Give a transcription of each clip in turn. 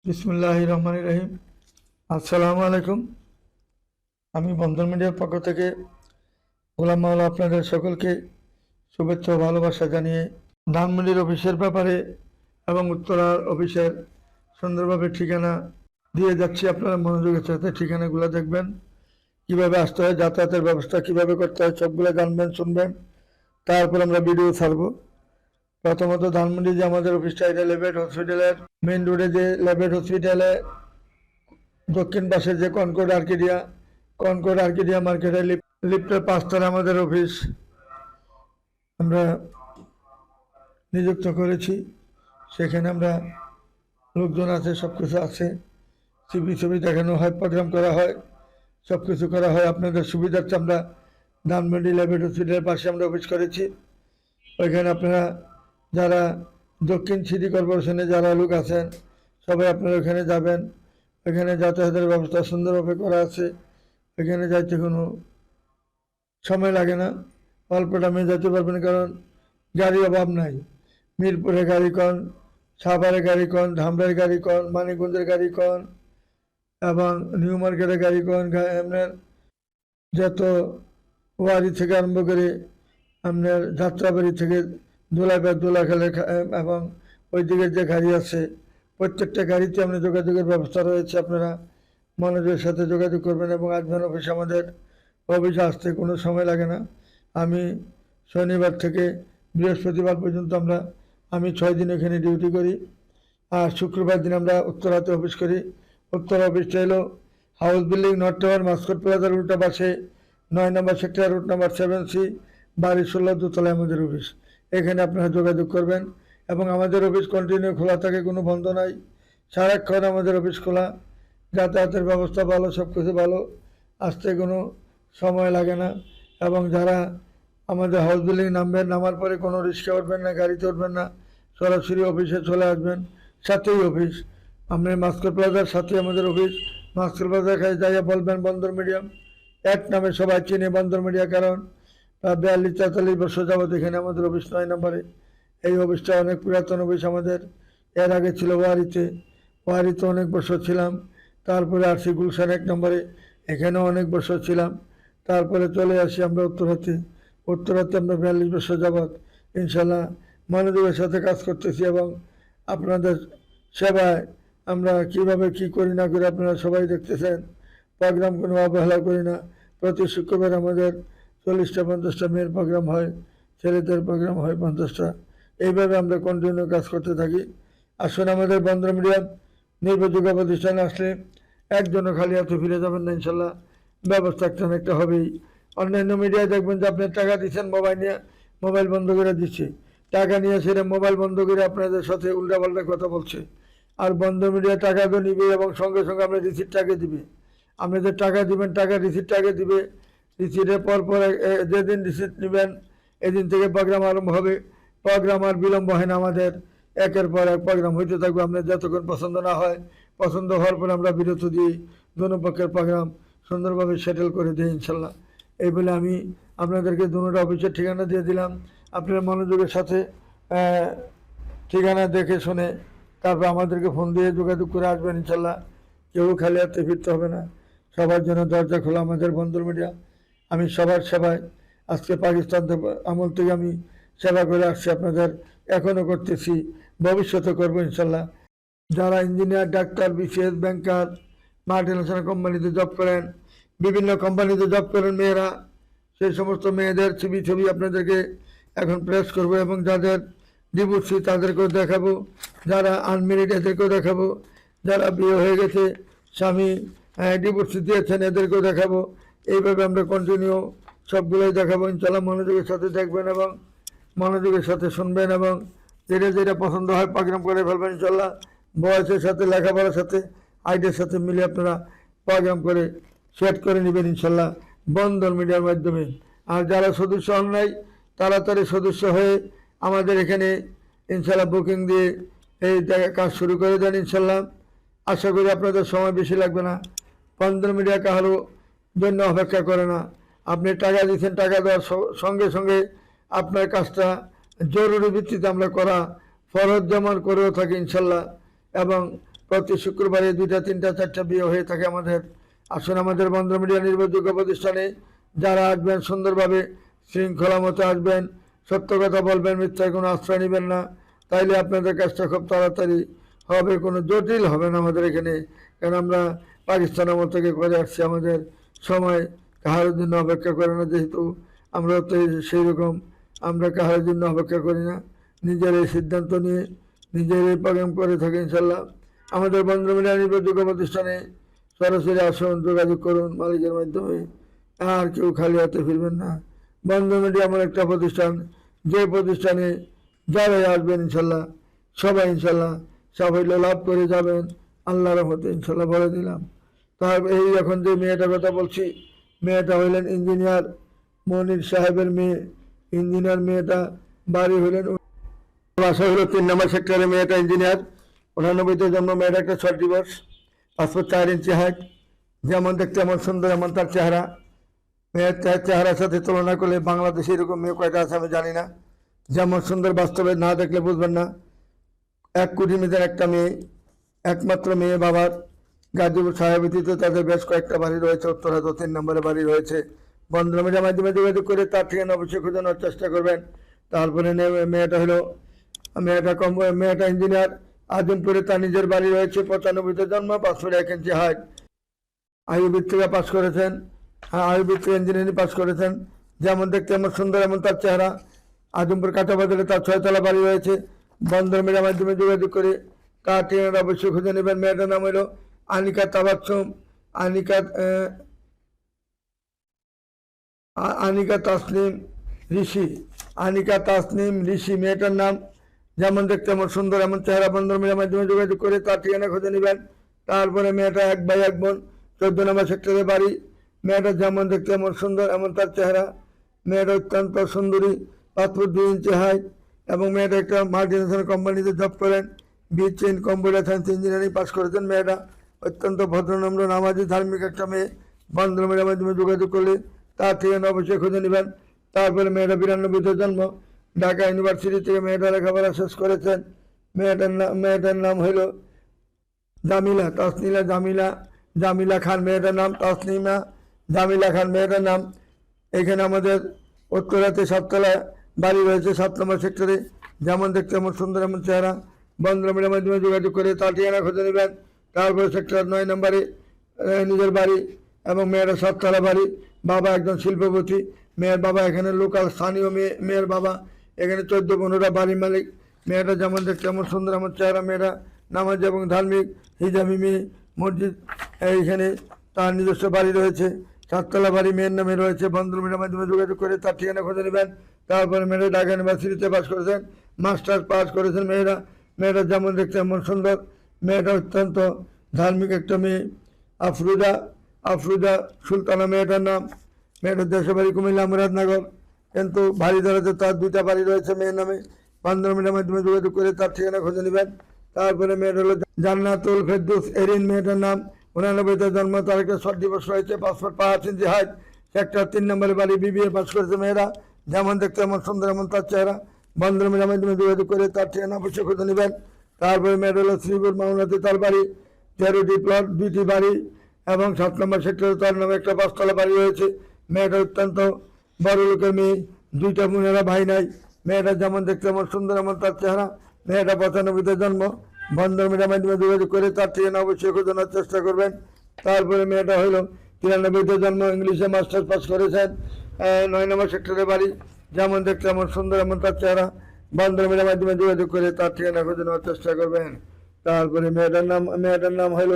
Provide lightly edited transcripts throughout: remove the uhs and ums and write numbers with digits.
বিসমুল্লাহির রহমানির রহিম। আসসালামু আলাইকুম। আমি বন্ধন মিডিয়ার পক্ষ থেকে গোলাম মাওলা আপনাদের সকলকে শুভেচ্ছা ও ভালোবাসা জানিয়ে ধানমন্ডির অফিসের ব্যাপারে এবং উত্তরার অফিসের সুন্দরভাবে ঠিকানা দিয়ে যাচ্ছি। আপনারা মনোযোগের সাথে ঠিকানাগুলো দেখবেন, কিভাবে আসতে হয়, যাতায়াতের ব্যবস্থা কিভাবে করতে হয়, সবগুলো জানবেন, শুনবেন। তারপর আমরা ভিডিও ছাড়বো। প্রথমত ধানমন্ডি যে আমাদের অফিসটা, এটা লেবেট হসপিটালের মেইন রোডে, যে লেবেট হসপিটালে দক্ষিণ পাশে যে কনকর্ড আর্কিডিয়া মার্কেটের লিফটের 5 তলায় আমাদের অফিস আমরা নিযুক্ত করেছি। সেখানে আমরা লোকজন আছে, সব কিছু আছে, ছবি দেখানো হয়, প্রোগ্রাম করা হয়, সব কিছু করা হয় আপনাদের সুবিধার্থে। আমরা ধানমন্ডি লেবেট হসপিটালের পাশে আমরা অফিস করেছি। ওইখানে আপনারা যারা দক্ষিণ সিটি কর্পোরেশনে যারা লোক আছেন, সবাই আপনারা ওখানে যাবেন। ওইখানে যাতায়াতের ব্যবস্থা সুন্দরভাবে করা আছে। ওইখানে যাইতে কোনো সময় লাগে না, অল্প টাইমে যেতে পারবেন, কারণ গাড়ির অভাব নাই। মিরপুরে গাড়ি কন, সাভারে গাড়ি কন, ধামরাইয়ের গাড়ি কন, মানিকগঞ্জের গাড়ি কন এবং নিউ মার্কেটের গাড়ি কন, আপনার যত ওয়ারি থেকে আরম্ভ করে আপনার যাত্রাবাড়ি থেকে দোলাখালে এবং ওই দিকের যে গাড়ি আছে, প্রত্যেকটা গাড়িতে আপনার যোগাযোগের ব্যবস্থা রয়েছে। আপনারা মনোযোগের সাথে যোগাযোগ করবেন এবং আসবেন অফিস। আমাদের অফিসে আসতে কোনো সময় লাগে না। আমি শনিবার থেকে বৃহস্পতিবার পর্যন্ত আমি 6 দিন এখানে ডিউটি করি, আর শুক্রবার দিন আমরা উত্তরাতে অফিস করি। উত্তর অফিসটা হলো house building, north tower, Mascot প্লাজার উল্টা পাশে 9 নম্বর সেক্টর, রুট নাম্বার 7C, বাড়ি 16, দোতলায় আমাদের অফিস। এখানে আপনারা যোগাযোগ করবেন এবং আমাদের অফিস কন্টিনিউ খোলা থাকে, কোনো বন্ধ নাই, সারাক্ষণ আমাদের অফিস খোলা। যাতায়াতের ব্যবস্থা ভালো, সব কিছু ভালো, আসতে কোনো সময় লাগে না। এবং যারা আমাদের হাউস বিল্ডিং নামার পরে কোনো রিক্সা উঠবেন না, গাড়িতে উঠবেন না, সরাসরি অফিসে চলে আসবেন। সাথেই অফিস, আপনার মাস্কট প্লাজার সাথে আমাদের অফিস। মাস্কট প্লাজার কাছে যাইয়া বলবেন বন্দর মিডিয়াম, এক নামে সবাই চিনে বন্দর মিডিয়া, কারণ 42-43 বছর যাবত এখানে আমাদের অফিস 9 নম্বরে। এই অফিসটা অনেক পুরাতন অফিস আমাদের। এর আগে ছিল ওয়ারিতে অনেক বছর ছিলাম। তারপরে আসি গুলশান 1 নম্বরে, এখানেও অনেক বছর ছিলাম। তারপরে চলে আসি আমরা উত্তরাতে আমরা 42 বছর যাবৎ ইনশাল্লাহ মনোযোগের সাথে কাজ করতেছি। এবং আপনাদের সেবায় আমরা কিভাবে কি করি না করি আপনারা সবাই দেখতেছেন। প্রোগ্রাম কোনো অবহেলা করি না। প্রতি শুক্রবার আমাদের 40-50টা মেয়ের প্রোগ্রাম হয়, ছেলেদের প্রোগ্রাম হয় 50টা। এইভাবে আমরা কন্টিনিউ কাজ করতে থাকি। আসুন আমাদের বন্দর মিডিয়া নির্ভরযোগ্য প্রতিষ্ঠানে আসলে একজনও খালি হাতে ফিরে যাবেন না, ইনশাল্লাহ ব্যবস্থা একটা হবেই। অন্যান্য মিডিয়ায় দেখবেন যে আপনি টাকা দিচ্ছেন, মোবাইল বন্ধ করে দিচ্ছে, টাকা নিয়ে সেটা মোবাইল বন্ধ করে আপনাদের সাথে উল্টাপাল্টা কথা বলছে। আর বন্ধ মিডিয়া টাকা তো নিবে এবং সঙ্গে সঙ্গে আপনার রিসিপ্টটাকে দিবে। আপনাদের টাকা দিবেন, টাকা রিসিপ্টটাকে দিবে। রিসিপ্টের পর যেদিন রিসিপ্ট নেবেন এদিন থেকে প্রোগ্রাম আরম্ভ হবে। প্রোগ্রাম আর বিলম্ব হয় না আমাদের, একের পর এক প্রোগ্রাম হইতে থাকবে। আপনার যতক্ষণ পছন্দ না হয়, পছন্দ হওয়ার পরে আমরা বিরত দিই, দোনো পক্ষের প্রোগ্রাম সুন্দরভাবে সেটেল করে দিই ইনশাল্লাহ। এই বলে আমি আপনাদেরকে দুটো অফিসের ঠিকানা দিয়ে দিলাম। আপনারা মনোযোগের সাথে ঠিকানা দেখে শুনে তারপর আমাদেরকে ফোন দিয়ে যোগাযোগ করে আসবেন ইনশাল্লাহ। কেউ খালি হাতে ফিরতে হবে না, সবার জন্য দরজা খোলা আমাদের বন্দর মিডিয়া। আমি সবার সেবায়, আজকে পাকিস্তান আমল থেকে আমি সেবা করে আসছি, আপনাদের এখনও করতেছি, ভবিষ্যতে করবো ইনশাল্লাহ। যারা ইঞ্জিনিয়ার, ডাক্তার, বিসিএস, ব্যাংকার, মাল্টিন্যাশনাল কোম্পানিতে জব করেন, বিভিন্ন কোম্পানিতে জব করেন মেয়েরা, সেই সমস্ত মেয়েদের ছবি আপনাদেরকে এখন প্রেস করব। এবং যাদের ডিভোর্সি তাদেরকেও দেখাবো, যারা আনমেরিড এদেরকেও দেখাবো, যারা বিয়ে হয়ে গেছে, স্বামী ডিভোর্সি দিয়েছেন এদেরকেও দেখাবো। এইভাবে আমরা কন্টিনিউ সবগুলোই দেখাবো ইনশাল্লাহ। মনোযোগের সাথে দেখবেন এবং মনোযোগের সাথে শুনবেন এবং যেটা পছন্দ হয় প্রোগ্রাম করে ফেলবেন ইনশাল্লাহ। বয়সের সাথে, লেখাপড়ার সাথে, আইডিয়ার সাথে মিলে আপনারা প্রোগ্রাম করে সেট করে নেবেন ইনশাল্লাহ বন্দর মিডিয়ার মাধ্যমে। আর যারা সদস্য হন নাই, তাড়াতাড়ি সদস্য হয়ে আমাদের এখানে ইনশাল্লাহ বুকিং দিয়ে এই কাজ শুরু করে দেন ইনশাল্লাহ। আশা করি আপনাদের সময় বেশি লাগবে না। বন্দর মিডিয়া কারো জন্য অপেক্ষা করে না। আপনি টাকা দিচ্ছেন, টাকা দেওয়ার সঙ্গে সঙ্গে আপনার কাজটা জরুরি ভিত্তিতে আমরা করা ফরজ জামান করেও থাকি ইনশাল্লাহ। এবং প্রতি শুক্রবারে 2টা 3টা 4টা বিয়ে হয়ে থাকে আমাদের। আসুন আমাদের বন্ধন মিডিয়া নির্ভরযোগ্য প্রতিষ্ঠানে যারা আসবেন সুন্দরভাবে শৃঙ্খলা মতো আসবেন, সত্য কথা বলবেন, মিথ্যায় কোনো আশ্রয় নেবেন না, তাইলে আপনাদের কাজটা খুব তাড়াতাড়ি হবে, কোনো জটিল হবে না আমাদের এখানে। কারণ আমরা পাকিস্তান আমল থেকে করে আসছি, আমাদের সময় কাহার জন্য অপেক্ষা করে না, যেহেতু আমরা তো সেই রকম আমরা কাহার জন্য অপেক্ষা করি না, নিজের এই সিদ্ধান্ত নিয়ে নিজের এই প্রোগ্রাম করে থাকি ইনশাল্লাহ। আমাদের বন্ধন মিডিয়া নির্ভরযোগ্য প্রতিষ্ঠানে সরাসরি আসুন, যোগাযোগ করুন মালিকের মাধ্যমে, আর কেউ খালি হাতে ফিরবেন না। বন্ধন মিডিয়া এমন একটা প্রতিষ্ঠান, যে প্রতিষ্ঠানে যারাই আসবেন ইনশাল্লাহ সবাই ইনশাল্লাহ সাফল্য লাভ করে যাবেন আল্লাহর রহমতে ইনশাল্লাহ বলে দিলাম। তার এই এখন যে মেয়েটার কথা বলছি, মেয়েটা হইলেন ইঞ্জিনিয়ার মনির সাহেবের মেয়ে। ইঞ্জিনিয়ার মেয়েটা, বাড়ি হইলেন, বাসা হলো 3 নম্বর সেক্টরে। মেয়েটা ইঞ্জিনিয়ার, 89তে জন্ম। মেয়েটা একটা শর্ট ডিভোর্স, 5 ফুট 4 ইঞ্চি হাইট। যেমন দেখতে এমন সুন্দর, এমন তার চেহারা। মেয়ের চেহারার সাথে তুলনা করলে বাংলাদেশে এরকম মেয়ে কয়টা আছে আমি জানি না। যেমন সুন্দর, বাস্তবে না দেখলে বুঝবেন না। 1 কোটি মেয়েদের একটা মেয়ে, একমাত্র মেয়ে বাবার। গাজীপুর সাহেবীতে তাদের বেশ কয়েকটা বাড়ি রয়েছে, উত্তরা 3 নম্বরে বাড়ি রয়েছে। বন্ধন মিডিয়ার মাধ্যমে যোগাযোগ করে তার ঠিকানা অবশ্যই খোঁজানোর চেষ্টা করবেন। তারপরে মেয়েটা হলো মেয়েটা ইঞ্জিনিয়ার, আজমপুরে তার নিজের বাড়ি রয়েছে। 95তে জন্ম, 5 ফুট 1 ইঞ্চি হাইট। আইইউবি থেকে পাস করেছেন, আইইউবি থেকে ইঞ্জিনিয়ারিং পাস করেছেন। যেমন দেখতে এমন সুন্দর, এমন তার চেহারা। আজমপুর কাটাবাজারে তার 6 তলা বাড়ি রয়েছে। বন্ধন মিডিয়ার মাধ্যমে যোগাযোগ করে তার ঠিকানা অবশ্যই খুঁজে নেবেন। মেয়েটার নাম হলো আনিকা তাবাচ্ছুম, আনিকা তাসনিম ঋষি, আনিকা তাসনিম ঋষি মেয়েটার নাম। যেমন দেখতে এমন সুন্দর, এমন চেহারা। বন্ধন মিডিয়ার মাধ্যমে যোগাযোগ করে তার ঠিকানা খুঁজে নেবেন। তারপরে মেয়েটা 1 ভাই 1 বোন, 14 নম্বর সেক্টরে বাড়ি। মেয়েটা যেমন দেখতে এমন সুন্দর, এমন তার চেহারা। মেয়েটা অত্যন্ত সুন্দরী, 5 ফুট 2 ইঞ্চি হাইট, এবং মেয়েটা একটা মাল্টিনেশনাল কোম্পানিতে জব করেন। BSc in computer science engineering pass করেছেন। মেয়েটা অত্যন্ত ভদ্রনম্র, নামাজি, ধার্মিক একটা মেয়ে। বন্ধন মিডিয়ার মাধ্যমে যোগাযোগ করলে তার ঠিকানা অবশ্যই খুঁজে নেবেন। তারপরে মেয়েটা 92তে জন্ম, ঢাকা ইউনিভার্সিটি থেকে মেয়েটা লেখাপড়া শেষ করেছেন। মেয়েটার নাম হইল জামিলা, তাসনিলা জামিলা খান মেয়েটার নাম, তাসনিমা জামিলা খান মেয়েটার নাম। এখানে আমাদের উত্তরাতে 7 তলা বাড়ি রয়েছে, 7 নম্বর সেক্টরে। যেমন দেখতে এমন সুন্দর, এমন চেহারা। বন্ধন মিডিয়ার মাধ্যমে যোগাযোগ করে তার ঠিকানা খুঁজে নেবেন। তারপরে সেক্টর 9 নম্বরে নিজের বাড়ি, এবং মেয়েরা 7 তলা বাড়ি। বাবা একজন শিল্পপতি, মেয়ের বাবা এখানে লোকাল স্থানীয় মেয়ের বাবা এখানে 14-15টা বাড়ি মালিক। মেয়েটা যেমন দেখতে এমন সুন্দর, এমন চেহারা। মেয়েরা নামাজ এবং ধার্মিক, হিজাবি মেয়ে। মসজিদ এইখানে তার নিজস্ব বাড়ি রয়েছে, 7 তলা বাড়ি মেয়ের নামে রয়েছে। বন্ধন মিডিয়ার মাধ্যমে যোগাযোগ করে তার ঠিকানা খুঁজে নেবেন। তারপরে মেয়েরা ঢাকা ইউনিভার্সিটিতে পাস করেছেন, মাস্টার্স পাস করেছেন। মেয়েরা যেমন দেখতে এমন সুন্দর। মেয়েটা অত্যন্ত ধার্মিক একটা মেয়ে। আফরুজা সুলতানা মেয়েটার নাম। মেয়েটার দেশের বাড়ি কুমিল্লা মুরাদনগর, কিন্তু বাড়ি ধরাতে তার 2টা বাড়ি রয়েছে মেয়ের নামে। বন্ধন মিডিয়ার মাধ্যমে যোগাযোগ করে তার ঠিকানা খুঁজে নেবেন। তারপরে মেয়েটা হলো জান্নাতুল ফেরদৌস এরিন মেয়েটার নাম, 89তে জন্ম। তার একটা শর্ট ডিভোর্স রয়েছে, 5 ফুট 5 ইঞ্চি হাইট, সেক্টর 3 নম্বরে বাড়ি। বিবিএ পাস করেছে মেয়েরা, যেমন দেখতে এমন সুন্দর, এমন তার চেহারা। বন্ধন মিডিয়ার মাধ্যমে যোগাযোগ করে তার ঠিকানা অবশ্যই খুঁজে নেবেন। তারপরে মেয়েটা হলো শ্রীপুর মামলাতে তার বাড়ি, 13টি প্লট, 2টি বাড়ি, এবং 7 নম্বর সেক্টরে তার নামে একটা 5 তলা বাড়ি রয়েছে। মেয়েটা অত্যন্ত বড় লোকের মেয়ে, 2টা বোনেরা, ভাই নাই। মেয়েটা যেমন দেখতে এমন সুন্দর, এমন তার চেহারা। মেয়েটা 95তে জন্ম। বন্ধন মিডিয়ার মাধ্যমে যোগাযোগ করে তার ঠিকানা অবশ্যই খোঁজানোর চেষ্টা করবেন। তারপরে মেয়েটা হইল 93তে জন্ম, ইংলিশে মাস্টার্স পাস করেছেন, 9 নম্বর সেক্টরে বাড়ি। যেমন দেখতে এমন সুন্দর, এমন তার চেহারা। বন্ধন মিডিয়ার মাধ্যমে যোগাযোগ করে তার ঠিকানা খোঁজানোর চেষ্টা করবেন। তারপরে মেয়েটার নাম হইল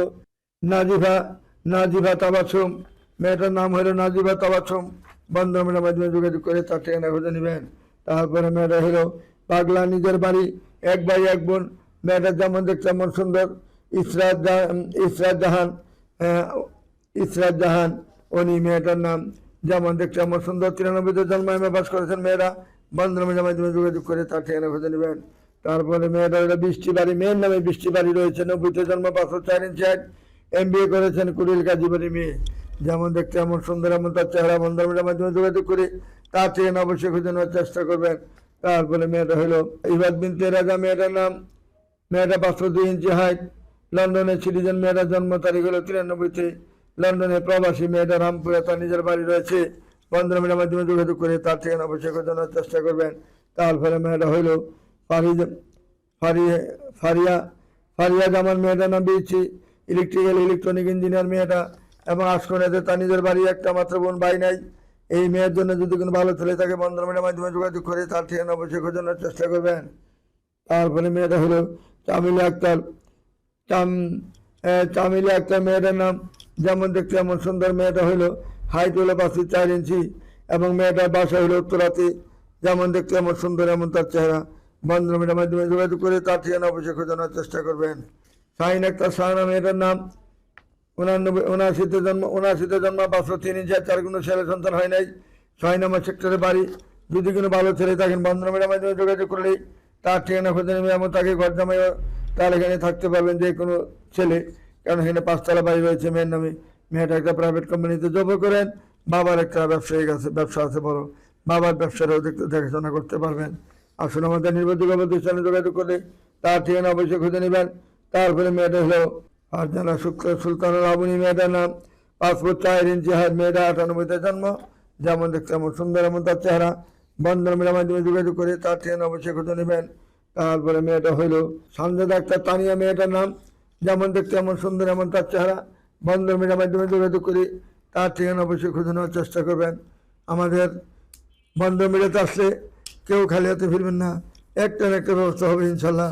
নাজিফা তাবাসুম। মেয়েটার নাম হইল নাজিফা তাবাসুম। বন্ধন মিডিয়ার মাধ্যমে যোগাযোগ করে তার ঠিকানা খুঁজে নেবেন। তারপরে মেয়েটা হইল পাগলা, নিজের বাড়ি, 1 ভাই 1 বোন। মেয়েটা যেমন দেখতে এমন সুন্দর। ইসরাত জাহান উনি মেয়েটার নাম। যেমন দেখতে এমন সুন্দর, 93তে জন্ম, এমএ পাস করেছেন মেয়েরা। বন্ধন মিডিয়ার মাধ্যমে যোগাযোগ করে তার ঠিকানা খুঁজে নেবেন। তারপরে মেয়েটা হলো বৃষ্টি বাড়ি, মেয়ের নামে বৃষ্টি বাড়ি রয়েছে, 90তে জন্ম, 5 ফুট 4 ইঞ্চি হাইট, MBA করেছেন, কুড়িল গাজীবাড়ি মেয়ে। যেমন দেখতে এমন সুন্দর, এমন তার চেহারা। বন্ধন মিডিয়ার মাধ্যমে যোগাযোগ করে তার ঠিকানা অবশ্যই খুঁজে নেওয়ার চেষ্টা করবেন। তারপরে মেয়েটা হলো ইবাদ বিনতে রাজা মেয়েটার নাম। মেয়েটা 5 ফুট 2 ইঞ্চি হাইট, লন্ডনে সিটিজেন মেয়েটার জন্ম তারিখ হলো 93-তে। লন্ডনে প্রবাসী মেয়েটা রামপুরে তার নিজের বাড়ি রয়েছে। বন্ধন মিডিয়ার মাধ্যমে যোগাযোগ করে তার ঠিকানা অবশ্যই জানার চেষ্টা করবেন। তার ফলে মেয়েটা হইল ফারিয়া ফারিয়া জামান মেয়েটার নাম দিয়েছি। ইলেকট্রনিক ইঞ্জিনিয়ার মেয়েটা, এবং আশকোনাতে তার নিজের বাড়ি, একটা মাত্র বোন, ভাই নাই। এই মেয়ের জন্য যদি কোনো ভালো ছেলে থাকে বন্ধন মিডিয়ার মাধ্যমে যোগাযোগ করে তার ঠিকানা অবশ্যই খোঁজানোর চেষ্টা করবেন। তারপরে মেয়েটা হলো চামিলা আক্তার। চামিলা আক্তার মেয়েটার নাম, যেমন দেখতে এমন সুন্দর। মেয়েটা হইলো হাইট হলো 5 ফিট 4 ইঞ্চি, এবং মেয়েটার বাসা হলো উত্তরাতে। যেমন দেখতে এমন সুন্দর, এমন তার চেহারা। বন্ধন মিডিয়ার মাধ্যমে যোগাযোগ করে তার ঠিকানা অবশ্যই খোঁজানোর চেষ্টা করবেন। শাহিন আক্তার শাহানা মেয়েটার নাম, 79-তে জন্ম, 5 ফুট 3 ইঞ্চি, 4 কোনো ছেলে সন্তান হয় নাই। 6 নম্বর সেক্টরে বাড়ি। যদি কোনো ভালো ছেলে থাকেন বন্ধন মিডিয়ার মাধ্যমে যোগাযোগ করলেই তার ঠিকানা খুঁজে নেবে, এবং তাকে ঘর জামাই তার এখানে থাকতে পারবেন যে কোনো ছেলে, কারণ এখানে 5 তলা বাড়ি রয়েছে মেয়ের নামে। মেয়েটা একটা প্রাইভেট কোম্পানিতে জব করেন। বাবার একটা ব্যবসা আছে বড়। বাবার ব্যবসাটাও দেখাশোনা করতে পারবেন। আসুন আমাদের নির্ভরযোগ্য প্রতিষ্ঠানে যোগাযোগ করে তার ঠিকানা অবশ্যই খুঁজে নেবেন। তারপরে মেয়েটা হলো ফারজানা সুলতানুল আবুনি মেয়েটার নাম, 5 ফুট 4 ইঞ্চি হাইট। মেয়েটা 98-তে জন্ম, যেমন দেখতে এমন সুন্দর, এমন তার চেহারা। বন্ধন মিডিয়ার মাধ্যমে যোগাযোগ করে তার ঠিকানা অবশ্যই খুঁজে নেবেন। তারপরে মেয়েটা হইল সানজাদা আক্তার তানিয়া মেয়েটার নাম, যেমন দেখতে এমন সুন্দর, এমন তার চেহারা। বন্ধন মিডিয়ার মাধ্যমে যোগাযোগ করে তার ঠিকানা অবশ্যই খুঁজে নেওয়ার চেষ্টা করবেন। আমাদের বন্ধন মিডিয়াতে আসলে কেউ খালি হাতে ফিরবেন না, একটা না একটা ব্যবস্থা হবে ইনশাল্লাহ।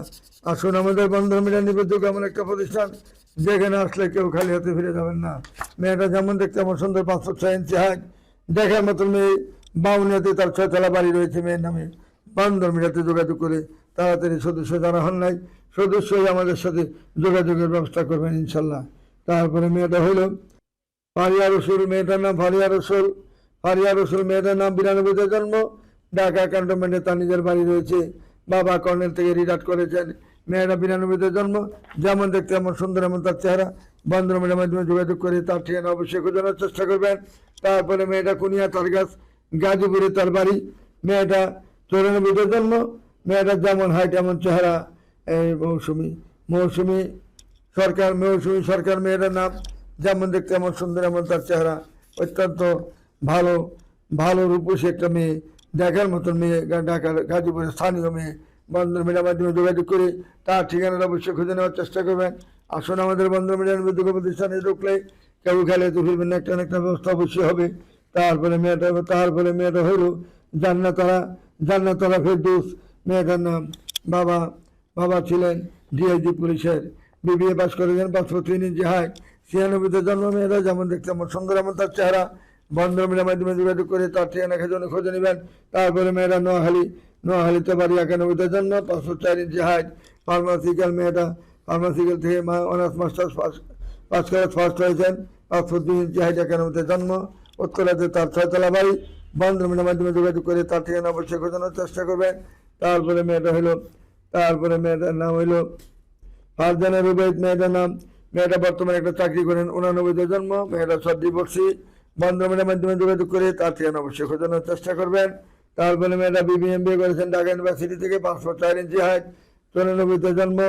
আসুন আমাদের বন্ধন মিডিয়া নির্ভরযোগ্য এমন একটা প্রতিষ্ঠান, যেখানে আসলে কেউ খালি হাতে ফিরে যাবেন না। মেয়েটা যেমন দেখতে এমন সুন্দর, 5 ফুট 6 ইঞ্চি হাইট, দেখার মতন মেয়ে। বাউনিয়াতে তার 6 তলা বাড়ি রয়েছে মেয়ের নামে। বন্ধন মিডিয়াতে যোগাযোগ করে তাড়াতাড়ি সদস্য যারা হন নাই, সদস্যই আমাদের সাথে যোগাযোগের ব্যবস্থা করবেন ইনশাল্লাহ। তারপরে মেয়েটা হইল ফারিয়া রসুল মেয়েটার নাম, ফারিয়া রসুল মেয়েটার নাম, 92-তে জন্ম, ঢাকা ক্যান্টনমেন্টে তার নিজের বাড়ি রয়েছে। বাবা কর্নেল থেকে রিটায়ার্ড করেছেন। মেয়েটা 92-তে জন্ম, যেমন দেখতে এমন সুন্দর, এমন তার চেহারা। বন্ধন মিডিয়ার মাধ্যমে যোগাযোগ করে তার ঠিকানা অবশ্যই খোঁজানোর চেষ্টা করবেন। তারপরে মেয়েটা কুনিয়া তারগাছ, গাজীপুরে তার বাড়ি। মেয়েটা 94-তে জন্ম, মেয়েটার যেমন হাইট এমন চেহারা। এই মৌসুমি সরকার মেয়েটার নাম, যেমন দেখতে এমন সুন্দর, এমন তার চেহারা। অত্যন্ত ভালো রূপসী একটা মেয়ে, দেখার মতন মেয়ে, ঢাকার গাজীপুরের স্থানীয় মেয়ে। বন্ধন মিডিয়ার মাধ্যমে যোগাযোগ করে তার ঠিকানাটা অবশ্যই খুঁজে নেওয়ার চেষ্টা করবেন। আসুন আমাদের বন্ধন মিডিয়ার নির্ভরযোগ্য প্রতিষ্ঠানে ঢুকলে কেউ খেলে তো ফিরবেন না, একটা না একটা ব্যবস্থা অবশ্যই হবে। তারপরে মেয়েটা হইল জান্নাতরা ফেরদৌস মেয়েটার নাম। বাবা ছিলেন ডিআইজি পুলিশের। বিবিএ পাস করেছেন, 5 ফুট 3 ইঞ্চি হাইট। 96-তে জন্ম। মেয়েটা যেমন দেখতে এমন সুন্দর, এমন তার চেহারা। বন্ধন মিডিয়ার মাধ্যমে যোগাযোগ করে তার ঠিকানা খুঁজে নেবেন। তারপরে মেয়েটা নোয়াখালীতে বাড়ি, 91-তে জন্ম, 5 ফুট 4 ইঞ্চি হাইট। ফার্মাসিক্যাল থেকে অনার্স মাস্টার্স পাস করে ফার্স্ট হয়েছেন। 5 ফুট 2 ইঞ্চি হাইট, 91-তে জন্ম, উত্তরাতে তার 6 তলা বাড়ি। বন্ধন মিডিয়ার মাধ্যমে যোগাযোগ করে তার ঠিকানা অবশ্যই খোঁজানোর চেষ্টা করবেন। তারপরে মেয়েটার নাম হইল ফারজানা রুবাইদ মেয়েটার নাম। মেয়েটা বর্তমানে একটা চাকরি করেন, 89-তে জন্ম, মেয়েটা ডিভোর্সি। বন্ধন মিডিয়ার মাধ্যমে যোগাযোগ করে তার ঠিকানা অবশ্যই খোঁজানোর চেষ্টা করবেন। তারপরে মেয়েটা BBMBA করেছেন ঢাকা ইউনিভার্সিটি থেকে, 5 ফুট 4 ইঞ্চি হাইট। 94-তে জন্ম।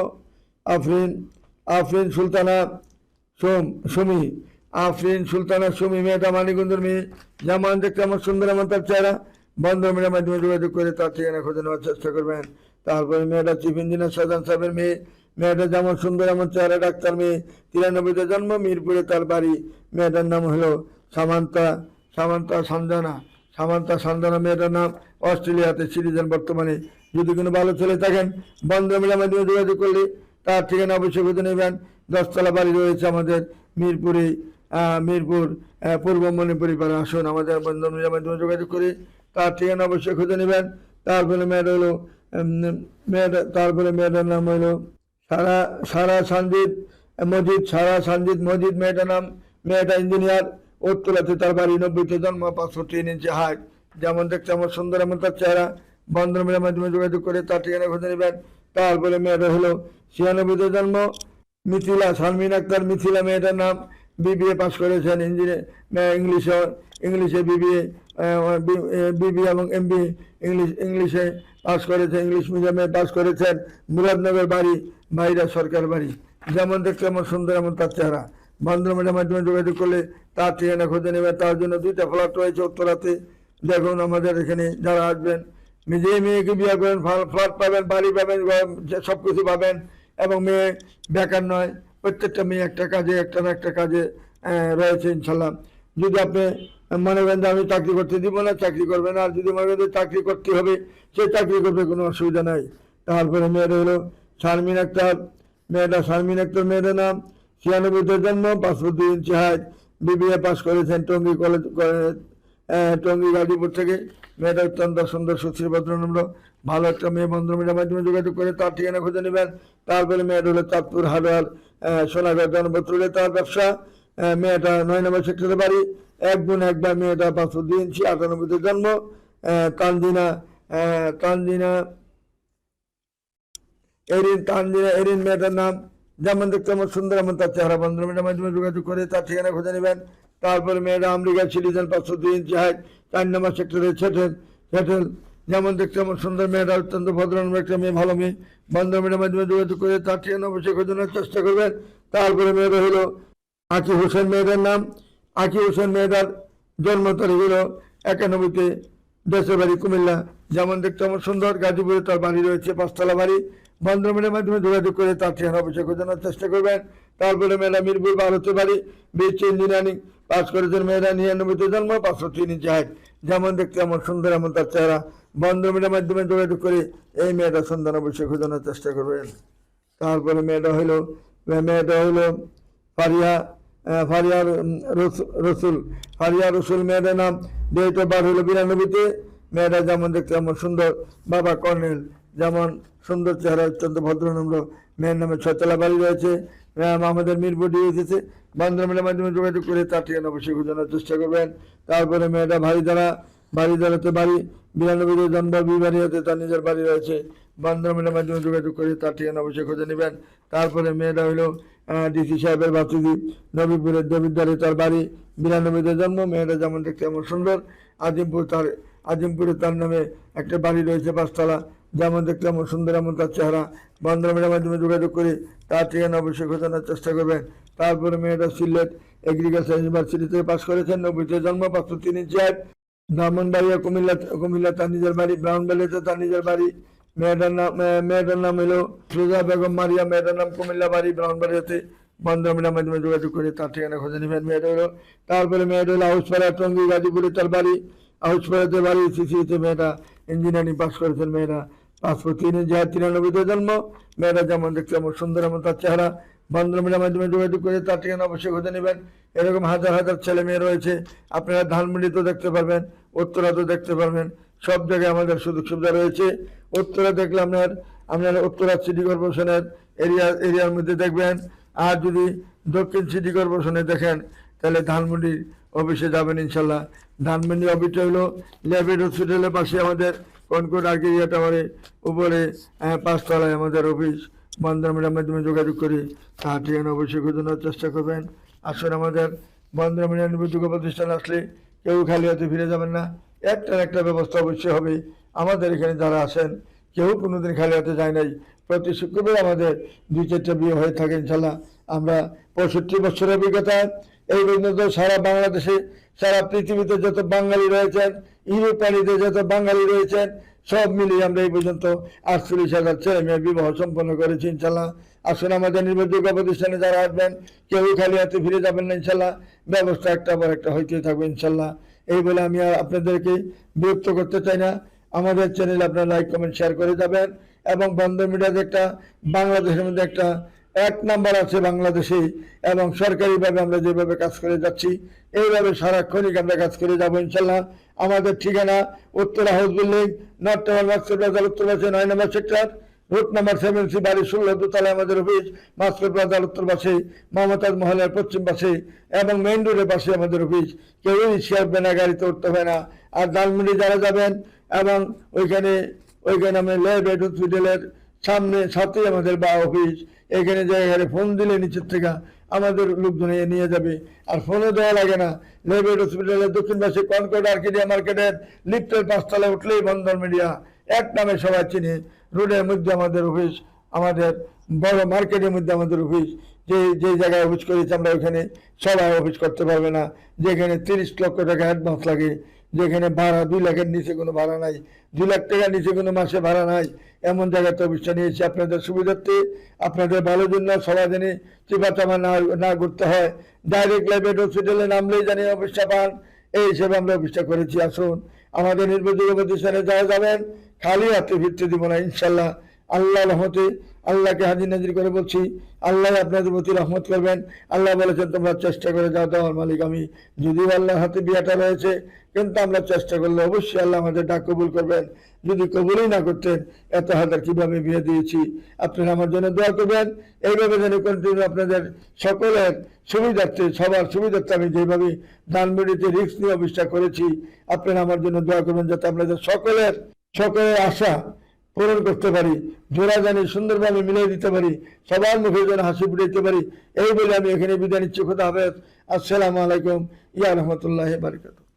আফরিন সুলতানা সুমি মেয়েটা মানিকগঞ্জের মেয়ে, যেমন দেখতে আমার সুন্দর, এমন তার চেহারা। বন্ধন মিডিয়ার মাধ্যমে যোগাযোগ করে তার ঠিকানা খুঁজে নেওয়ার চেষ্টা করবেন। তারপরে মেয়েটা চিফ ইঞ্জিনিয়ার শাহজাহান সাহেবের মেয়ে। মেয়েটা যেমন সুন্দর, এমন চেহারা, ডাক্তার মেয়ে। 93-তে জন্ম, মিরপুরে তার বাড়ি। মেয়েটার নাম হলো সামান্তা সান্দানা মেয়েটার নাম। অস্ট্রেলিয়াতে সিটিজেন বর্তমানে। যদি কোনো ভালো ছেলে থাকেন বন্ধন মিডিয়ার মাধ্যমে যোগাযোগ করলে তার ঠিকানা অবশ্যই খুঁজে নেবেন। 10 তলা বাড়ি রয়েছে আমাদের মিরপুর পূর্ব মণিপুরি পাড়া। আসুন আমাদের বন্ধন মিডিয়ার মাধ্যমে যোগাযোগ করে তার ঠিকানা অবশ্যই খুঁজে নেবেন। তারপরে মেয়েটার নাম হলো সারা সঞ্জিত মজিদ মেয়েটার নাম। মেয়েটা ইঞ্জিনিয়ার, উত্তরাতে তার বাড়ি। 90-তে জন্ম, 5 ফুট 3 ইঞ্চি হাইট। যেমন দেখতে আমার সুন্দর, এমন তার চেহারা। বন্ধন মিডিয়ার মাধ্যমে যোগাযোগ করে তার ঠিকানা খুঁজে নেবেন। তারপরে মেয়েটা হলো 96-তে জন্ম, শারমিন আক্তার মিথিলা মেয়েটার নাম। BBA পাস করেছেন ইংলিশে BBA এবং MBA ইংলিশে পাস করেছেন, ইংলিশ মিডিয়ামে পাস করেছেন। মুরাদনগর বাড়ি, বাইরা সরকার বাড়ি। যেমন দেখতে এমন সুন্দর এমন তার চেহারা। বন্ধন মিডিয়ার মাধ্যমে যোগাযোগ করলে তার ঠিকানা খুঁজে নেবেন। তার জন্য 2টা ফ্ল্যাট রয়েছে উত্তরাতে। দেখুন আমাদের এখানে যারা আসবেন, নিজেই মেয়েকে বিয়ে করেন, ফ্ল্যাট পাবেন, বাড়ি পাবেন, সব কিছু পাবেন। এবং মেয়ে বেকার নয়, প্রত্যেকটা মেয়ে একটা কাজে একটা না একটা কাজে রয়েছে ইনশাল্লাহ। যদি আপনি মনে করেন যে আমি চাকরি করতে দিব না, চাকরি করবেন। আর যদি মনে করেন চাকরি করতে হবে, সে চাকরি করবে, কোনো অসুবিধা নাই। তারপরে মেয়েটা হলো শারমিন আক্তার। মেয়েটা শারমিন আক্তার মেয়েদের নাম। 96-তে জন্ম, 5 ফুট 2 ইঞ্চি হাইট, BBA পাস করেছেন টঙ্গী কলেজ, টঙ্গী গাজীপুর থেকে। মেয়েটা অত্যন্ত সুন্দর, সুশ্রী, ভদ্রনম্র, ভালো একটা মেয়ে। বন্ধন মিডিয়ার মাধ্যমে যোগাযোগ করে তার ঠিকানা খুঁজে নেবেন। তারপরে মেয়েটা হলো চাঁদপুর হার্ডওয়্যার, সোনাগাঁও জনপত্রে তার ব্যবসা। মেয়েটা 9 নম্বর সেক্টরে বাড়ি। 1 বোন 1 ভাই। মেয়েটা 5 ফুট 2 ইঞ্চি, 98-তে জন্ম। তানজিনা এরিন মেয়েটার নাম। যেমন দেখতে আমার সুন্দর এমন তার চেহারা। বন্ধন মিডিয়ার মাধ্যমে যোগাযোগ করে তার ঠিকানা খুঁজে নেবেন। তারপরে মেয়েটা আমেরিকার সিটিজেন, 5 ফুট 2 ইঞ্চি হাইট, 4 নম্বর সেক্টরে সেটেল। যেমন দেখতে আমার সুন্দর, মেয়েটা অত্যন্ত ভদ্রনম্র একটা মেয়ে, ভালো মেয়ে। বন্ধন মিডিয়ার মাধ্যমে যোগাযোগ করে তার ঠিকানা অবশ্যই খোঁজানোর চেষ্টা করবেন। তারপরে মেয়েটা হলো আকি হোসেন মেয়েটার নাম। আকি হোসেন মেয়েটার জন্ম তারিখ হলো 91-তে, দেশের বাড়ি কুমিল্লা। যেমন দেখতে আমার সুন্দর, গাজীপুরে তার বাড়ি রয়েছে, 5তলা বাড়ি। বন্ধন মিডিয়ার মাধ্যমে যোগাযোগ করে তার ঠিকানা অবশ্যই খোঁজানোর চেষ্টা করবেন। তারপরে মেয়েরা মিরপুর 12-তে বাড়ি, বিএসসি ইঞ্জিনিয়ারিং পাস করেছেন। মেয়েরা 99-তে জন্ম, 5 ফুট 3 ইঞ্চি হাইট। যেমন দেখতে এমন সুন্দর এমন তার চেহারা। বন্ধন মিডিয়ার মাধ্যমে যোগাযোগ করে এই মেয়েটা সন্ধান অবশ্যই খোঁজানোর চেষ্টা করবেন। তারপরে মেয়েটা হইল ফারিয়া রসুল মেয়েটার নাম। ডেট অফ বার্থ হলো 92-তে। মেয়েটা যেমন দেখতে এমন সুন্দর, বাবা কর্নেল, যেমন সুন্দর চেহারা, অত্যন্ত ভদ্রনম্র। মেয়ের নামে 6তলা বাড়ি রয়েছে, আমাদের মিরপুর এসেছে। বন্ধন মিডিয়ার মাধ্যমে যোগাযোগ করে তার ঠিকানা অবশ্যই খোঁজানোর চেষ্টা করবেন। তারপরে মেয়েটা বাড়িদারাতে বাড়ি, 92-তে জন্ম, বিবাড়িয়াতে তার নিজের বাড়ি রয়েছে। বন্ধন মিডিয়ার মাধ্যমে যোগাযোগ করে তার ঠিকানা অবশ্যই খুঁজে নেবেন। তারপরে মেয়েটা হলো ডিসি সাহেবের বাতিদি, নবীপুরের দেবিদ্বারে তার বাড়ি, 92-তে জন্ম। মেয়েটা যেমন দেখতে এমন সুন্দর। আজিমপুরে তার নামে একটা বাড়ি রয়েছে, 5তলা। যেমন দেখতে এমন সুন্দর এমন তার চেহারা। বন্ধন মিডিয়ার মাধ্যমে যোগাযোগ করে তার ঠিকানা অবশ্যই খোঁজানোর চেষ্টা করবেন। তারপরে মেয়েটা সিলেট এগ্রিকালচার ইউনিভার্সিটি থেকে পাস করেছেন, 90-তে জন্ম, 5 ফুট 3 ইঞ্চি হাইট। ব্রাহ্মণবাড়িয়া কুমিল্লা তার নিজের বাড়ি, ব্রাহ্মণবাড়িয়াতে তার নিজের বাড়ি। মেয়েটার নাম হলো সুজা বেগম মারিয়া। মেয়েটার নাম কুমিল্লা বাড়ি, ব্রাহ্মণবাড়িয়াতে। বন্ধন মিডিয়ার মাধ্যমে যোগাযোগ করে তার ঠিকানা খুঁজে নেবেন। মেয়েটা হলো তারপরে মেয়েটা হলো হাউসপাড়া, টঙ্গী গাজীপুরে তার বাড়ি, হাউসপাড়াতে বাড়ি। সিসিতে মেয়েটা ইঞ্জিনিয়ারিং পাস করেছেন। মেয়েরা 5 ফুট 3 ইঞ্চি হাইট, 93-তে জন্ম। মেয়েটা যেমন দেখতে এমন সুন্দর এমন তার চেহারা। বন্ধন মিডিয়ার মাধ্যমে যোগাযোগ করে তার ঠিকানা অবশ্যই খুঁজে নেবেন। এরকম হাজার হাজার ছেলে মেয়ে রয়েছে। আপনারা ধানমন্ডিতেও দেখতে পারবেন, উত্তরাতেও দেখতে পারবেন, সব জায়গায় আমাদের সুযোগ সুবিধা রয়েছে। উত্তরা দেখলে আপনার উত্তরা সিটি কর্পোরেশনের এরিয়ার মধ্যে দেখবেন। আর যদি দক্ষিণ সিটি কর্পোরেশনে দেখেন, তাহলে ধানমন্ডির অফিসে যাবেন ইনশাল্লাহ। ধানমন্ডি অফিসটা হলো ল্যাবেড হসপিটালের পাশে, আমাদের কনকট আর্কেরিয়া টাওয়ারে উপরে 5তলায় আমাদের অফিস। বন্ধন মিডিয়ার মাধ্যমে যোগাযোগ করে তার ঠিকানা অবশ্যই খোঁজানোর চেষ্টা করবেন। আসলে আমাদের বন্ধন মিডিয়ার নির্ভরযোগ্য প্রতিষ্ঠান আসলে কেউ খালি হাতে ফিরে যাবেন না। একটা ব্যবস্থা অবশ্যই হবে। আমাদের এখানে যারা আসেন, কেউ কোনোদিন খালি হাতে যায় নাই। প্রতি শুক্রবার আমাদের 2-4টা বিয়ে হয়ে থাকে ইনশাল্লাহ। আমরা 65 বছরের অভিজ্ঞতা। এই পর্যন্ত সারা বাংলাদেশে, সারা পৃথিবীতে যত বাঙালি রয়েছেন, ইউরোপানিতে যত বাঙালি রয়েছেন, সব মিলিয়ে আমরা এই পর্যন্ত 48,000 ছেলে মেয়ের বিবাহ সম্পন্ন করেছি ইনশাল্লাহ। আসলে আমাদের নির্ভরযোগ্য প্রতিষ্ঠানে যারা আসবেন, কেউ খালি হাতে ফিরে যাবেন না ইনশাল্লাহ। ব্যবস্থা একটা পর একটা হইতেই থাকবে ইনশাল্লাহ। এই বলে আমি আর আপনাদেরকে বিরক্ত করতে চাই না। আমাদের চ্যানেল আপনারা লাইক কমেন্ট শেয়ার করে যাবেন। এবং বন্ধন মিডিয়াতে একটা বাংলাদেশের মধ্যে একটা 1 নাম্বার আছে বাংলাদেশে। এবং সরকারিভাবে আমরা যেভাবে কাজ করে যাচ্ছি, এইভাবে সারাক্ষণিক আমরা কাজ করে যাবো ইনশাল্লাহ। আমাদের ঠিকানা Uttara house building, north tower, master plaza, উত্তর পাশে 9 নম্বর সেক্টর, রুট নাম্বার 7C, বাড়ি 16, দোতলায় আমাদের অফিস। মাস্টার প্লাজার উত্তর পাশে, মমতাজ মহলের পশ্চিম পাশে এবং মেইন রোডের পাশে আমাদের অফিস। কেউই রিক্সা আসবে না, গাড়িতে উঠতে হবে না। আর ধানমন্ডি যারা যাবেন, এবং ওইখানে আমি লেবেড হসপিটালের সাথেই আমাদের বা অফিস। এখানে জায়গায় ফোন দিলে নিচের থেকে আমাদের লোকজন নিয়ে যাবে। আর ফোনও দেওয়া লাগে না। লেবেড হসপিটালের দক্ষিণ পাশে কনকট আর্কেডিয়া মার্কেটের লিফটের 5তলায় উঠলেই বন্ধন মিডিয়া, এক নামে সবাই চিনি। রোডের মধ্যে আমাদের অফিস। আমাদের বড় মার্কেটের মধ্যে আমাদের অফিস, যে যে জায়গায় অফিস করেছি আমরা ওইখানে সবাই অফিস করতে পারবে না, যেখানে 30 লক্ষ টাকা অ্যাডভান্স লাগে, যেখানে ভাড়া 2 লাখের নিচে কোনো ভাড়া নাই, 2 লাখ টাকার নিচে কোনো মাসে ভাড়া নাই, এমন জায়গাতে অফিসটা নিয়েছি আপনাদের সুবিধার্থে, আপনাদের ভালোর জন্য। সবাই জানি চিপাচাপা না করতে হয়, ডাইরেক্ট লাইফের হসপিটালে নামলেই জানি অফিসটা পান, এই হিসেবে আমরা অফিসটা করেছি। আসুন আমাদের নির্ভরযোগ্য প্রতিষ্ঠানে যারা যাবেন, খালি হাতে ফিরতে দিব না ইনশাল্লাহ। আল্লাহ রহমতে, আল্লাহকে হাজির নাজির করে বলছি, আল্লাহ আপনাদের প্রতি রহমত করবেন। আল্লাহ বলেছেন তোমরা চেষ্টা করে যাও, দেওয়ার মালিক আমি। যদিও আল্লাহর হাতে বিয়াটা রয়েছে, কিন্তু আমরা চেষ্টা করলে অবশ্যই আল্লাহ আমাদের ডাক কবুল করবেন। যদি কবুলই না করতেন, এত হাজার কিভাবে বিয়ে দিয়েছি। আপনারা আমার জন্য দোয়া করবেন, এইভাবে যেন কন্টিনিউ আপনাদের সকলের সুবিধার্থে, সবার সুবিধার্থে আমি যেভাবে দানবিড়িতে রিস্ক নিয়ে অফিসটা করেছি, আপনারা আমার জন্য দোয়া করবেন যাতে আপনাদের সকলের আশা পূরণ করতে পারি, জোড়া জানি সুন্দরভাবে মিলিয়ে দিতে পারি, সবার মুখে যেন হাসি ফুটাইতে পারি। এই বলে আমি এখানে বিদায় নিচ্ছি। খোদা হাফেজ। আসসালামু আলাইকুম ইয়া রহমতুল্লাহি বারাকাতুহু।